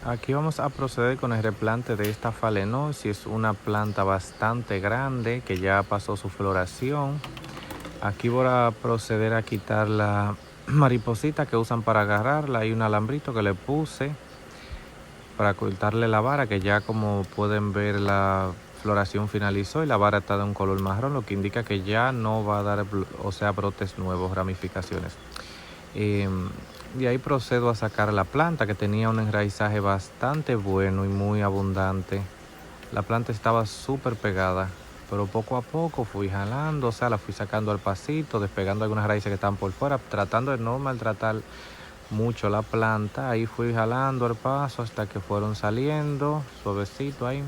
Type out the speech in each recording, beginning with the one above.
Aquí vamos a proceder con el replante de esta phalaenopsis. Es una planta bastante grande que ya pasó su floración. Aquí voy a proceder a quitar la mariposita que usan para agarrarla. Hay un alambrito que le puse para cortarle la vara, que ya como pueden ver la floración finalizó y la vara está de un color marrón, lo que indica que ya no va a dar, brotes nuevos, ramificaciones. De ahí procedo a sacar la planta, que tenía un enraizaje bastante bueno y muy abundante. La planta estaba súper pegada, pero poco a poco fui jalando, la fui sacando al pasito, despegando algunas raíces que estaban por fuera, tratando de no maltratar mucho la planta. Ahí fui jalando al paso hasta que fueron saliendo, suavecito ahí.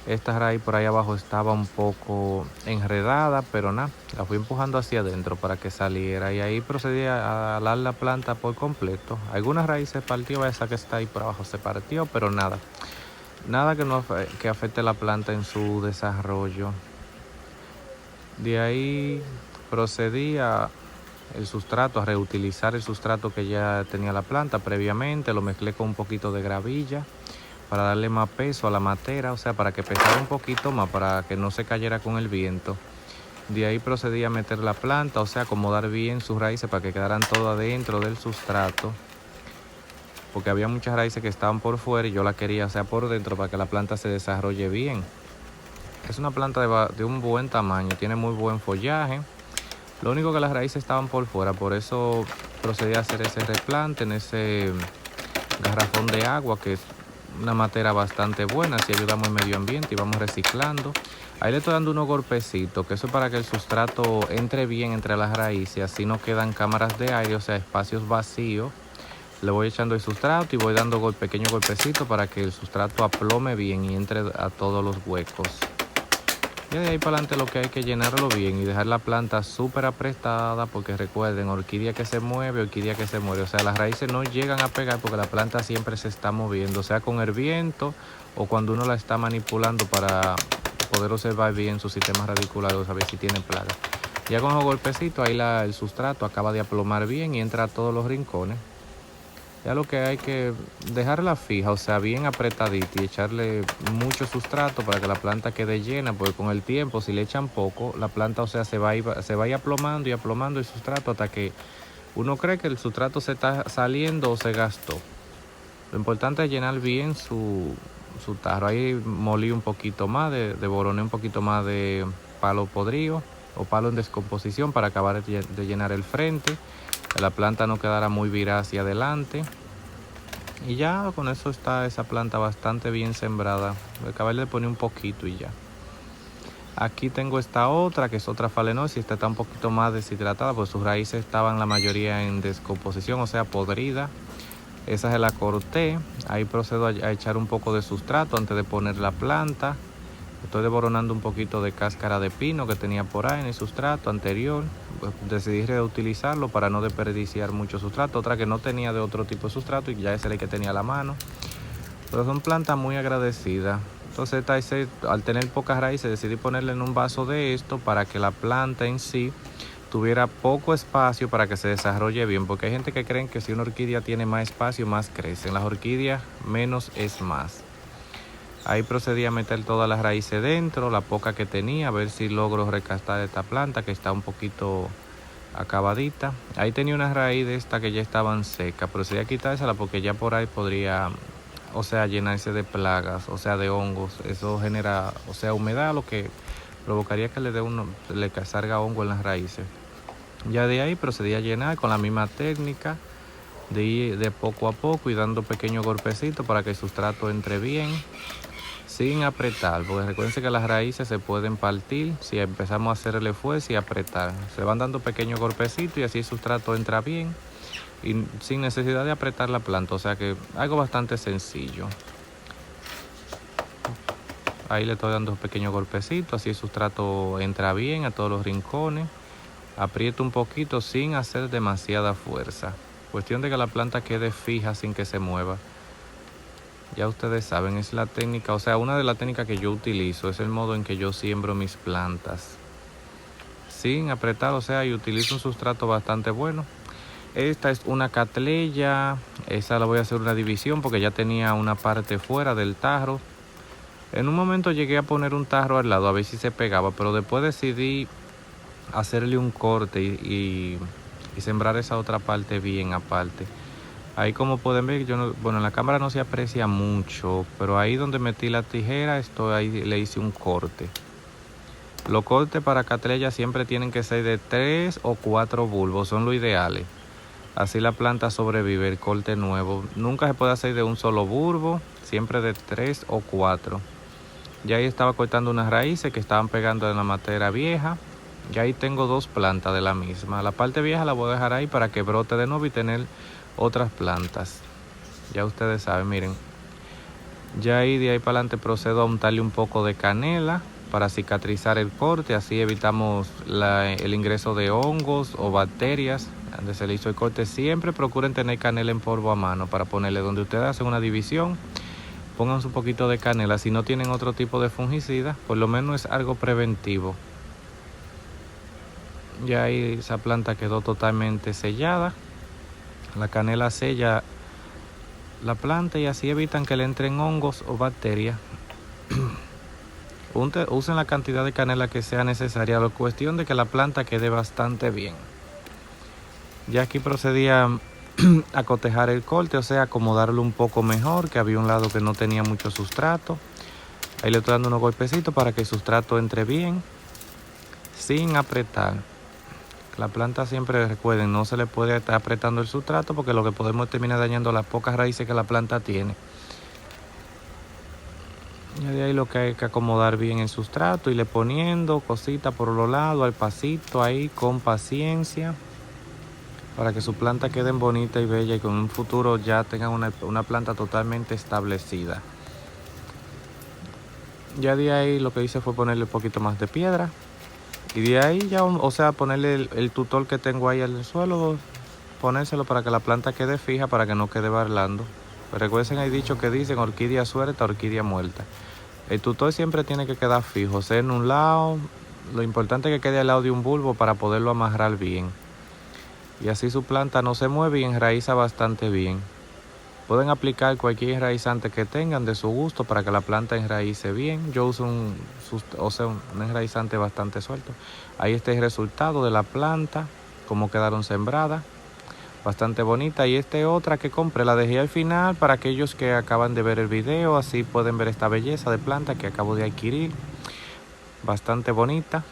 Esta raíz por ahí abajo estaba un poco enredada, pero nada, la fui empujando hacia adentro para que saliera y ahí procedí a alar la planta por completo. Algunas raíces se partió, esa que está ahí por abajo se partió, pero nada que afecte la planta en su desarrollo. De ahí procedí a reutilizar el sustrato que ya tenía la planta previamente. Lo mezclé con un poquito de gravilla para darle más peso a la matera, para que pesara un poquito más, para que no se cayera con el viento. De ahí procedí a meter la planta, acomodar bien sus raíces para que quedaran todas adentro del sustrato, porque había muchas raíces que estaban por fuera y yo la quería, por dentro, para que la planta se desarrolle bien. Es una planta de un buen tamaño, tiene muy buen follaje. Lo único que las raíces estaban por fuera, por eso procedí a hacer ese replante en ese garrafón de agua, que es una materia bastante buena, así ayudamos al medio ambiente y vamos reciclando. Ahí le estoy dando unos golpecitos, que eso es para que el sustrato entre bien entre las raíces, así no quedan cámaras de aire, espacios vacíos. Le voy echando el sustrato y voy dando pequeños golpecitos para que el sustrato aplome bien y entre a todos los huecos. Y de ahí para adelante lo que hay que llenarlo bien y dejar la planta súper apretada, porque recuerden, orquídea que se mueve, las raíces no llegan a pegar porque la planta siempre se está moviendo, sea con el viento o cuando uno la está manipulando para poder observar bien su sistema radicular o saber si tiene plagas. Ya con los golpecitos ahí el sustrato acaba de aplomar bien y entra a todos los rincones. Ya lo que hay que dejarla fija, bien apretadita, y echarle mucho sustrato para que la planta quede llena, porque con el tiempo, si le echan poco, la planta, se va a ir aplomando y aplomando el sustrato hasta que uno cree que el sustrato se está saliendo o se gastó. Lo importante es llenar bien su tarro. Ahí molí un poquito más, boroné un poquito más de palo podrido o palo en descomposición para acabar de llenar el frente, que la planta no quedara muy virada hacia adelante. Y ya con eso está esa planta bastante bien sembrada. Acabé de poner un poquito y ya. Aquí tengo esta otra, que es otra phalaenopsis. Esta está un poquito más deshidratada, pues sus raíces estaban la mayoría en descomposición, podrida. Esa se la corté. Ahí procedo a echar un poco de sustrato antes de poner la planta. Estoy desboronando un poquito de cáscara de pino que tenía por ahí en el sustrato anterior. Pues decidí reutilizarlo para no desperdiciar mucho sustrato. Otra que no tenía de otro tipo de sustrato y ya ese era el que tenía a la mano. Pero son plantas muy agradecidas. Entonces al tener pocas raíces decidí ponerle en un vaso de esto para que la planta en sí tuviera poco espacio para que se desarrolle bien. Porque hay gente que creen que si una orquídea tiene más espacio, más crece. En las orquídeas menos es más. Ahí procedí a meter todas las raíces dentro, la poca que tenía, a ver si logro rescatar esta planta que está un poquito acabadita. Ahí tenía una raíz de esta que ya estaban secas, procedí a quitársela porque ya por ahí podría, llenarse de plagas, de hongos. Eso genera, humedad, lo que provocaría que le salga hongo en las raíces. Ya de ahí procedí a llenar con la misma técnica, de ir de poco a poco y dando pequeños golpecitos para que el sustrato entre bien, sin apretar, porque recuerden que las raíces se pueden partir si empezamos a hacerle fuerza y apretar. Se van dando pequeños golpecitos y así el sustrato entra bien y sin necesidad de apretar la planta, que algo bastante sencillo. Ahí le estoy dando pequeños golpecitos, así el sustrato entra bien a todos los rincones. Aprieto un poquito sin hacer demasiada fuerza. Cuestión de que la planta quede fija sin que se mueva. Ya ustedes saben, es la técnica, una de las técnicas que yo utilizo, es el modo en que yo siembro mis plantas. Sin apretar, y utilizo un sustrato bastante bueno. Esta es una catleya, esa la voy a hacer una división porque ya tenía una parte fuera del tarro. En un momento llegué a poner un tarro al lado a ver si se pegaba, pero después decidí hacerle un corte y sembrar esa otra parte bien aparte. Ahí como pueden ver, bueno, en la cámara no se aprecia mucho, pero ahí donde metí la tijera, ahí le hice un corte. Los cortes para catleya siempre tienen que ser de 3 o 4 bulbos, son lo ideales. Así la planta sobrevive, el corte nuevo. Nunca se puede hacer de un solo bulbo, siempre de 3 o 4. Ya ahí estaba cortando unas raíces que estaban pegando en la matera vieja. Ya ahí tengo 2 plantas de la misma. La parte vieja la voy a dejar ahí para que brote de nuevo y tener otras plantas. Ya ustedes saben, miren. Ya ahí de ahí para adelante procedo a untarle un poco de canela para cicatrizar el corte. Así evitamos el ingreso de hongos o bacterias donde se le hizo el corte. Siempre procuren tener canela en polvo a mano para ponerle donde ustedes hacen una división. Pónganse un poquito de canela. Si no tienen otro tipo de fungicida, por lo menos es algo preventivo. Ya ahí esa planta quedó totalmente sellada. La canela sella la planta y así evitan que le entren hongos o bacterias. Usen la cantidad de canela que sea necesaria, la cuestión de que la planta quede bastante bien. Ya aquí procedía a cotejar el corte, o sea, acomodarlo un poco mejor, que había un lado que no tenía mucho sustrato. Ahí le estoy dando unos golpecitos para que el sustrato entre bien, sin apretar. La planta siempre, recuerden, no se le puede estar apretando el sustrato porque lo que podemos es terminar dañando las pocas raíces que la planta tiene. Y de ahí lo que hay que acomodar bien el sustrato, irle poniendo cositas por los lados, al pasito ahí, con paciencia, para que su planta quede bonita y bella y con un futuro ya tengan una planta totalmente establecida. Ya de ahí lo que hice fue ponerle un poquito más de piedra. Y de ahí ya, o sea, ponerle el tutor que tengo ahí al suelo, ponérselo para que la planta quede fija, para que no quede barlando. Pero recuerden, hay dicho que dicen orquídea suelta, orquídea muerta. El tutor siempre tiene que quedar fijo, sea en un lado. Lo importante es que quede al lado de un bulbo para poderlo amarrar bien. Y así su planta no se mueve y enraiza bastante bien. Pueden aplicar cualquier enraizante que tengan de su gusto para que la planta enraice bien. Yo uso un enraizante bastante suelto. Ahí está el resultado de la planta, cómo quedaron sembradas. Bastante bonita. Y otra que compré, la dejé al final para aquellos que acaban de ver el video. Así pueden ver esta belleza de planta que acabo de adquirir. Bastante bonita.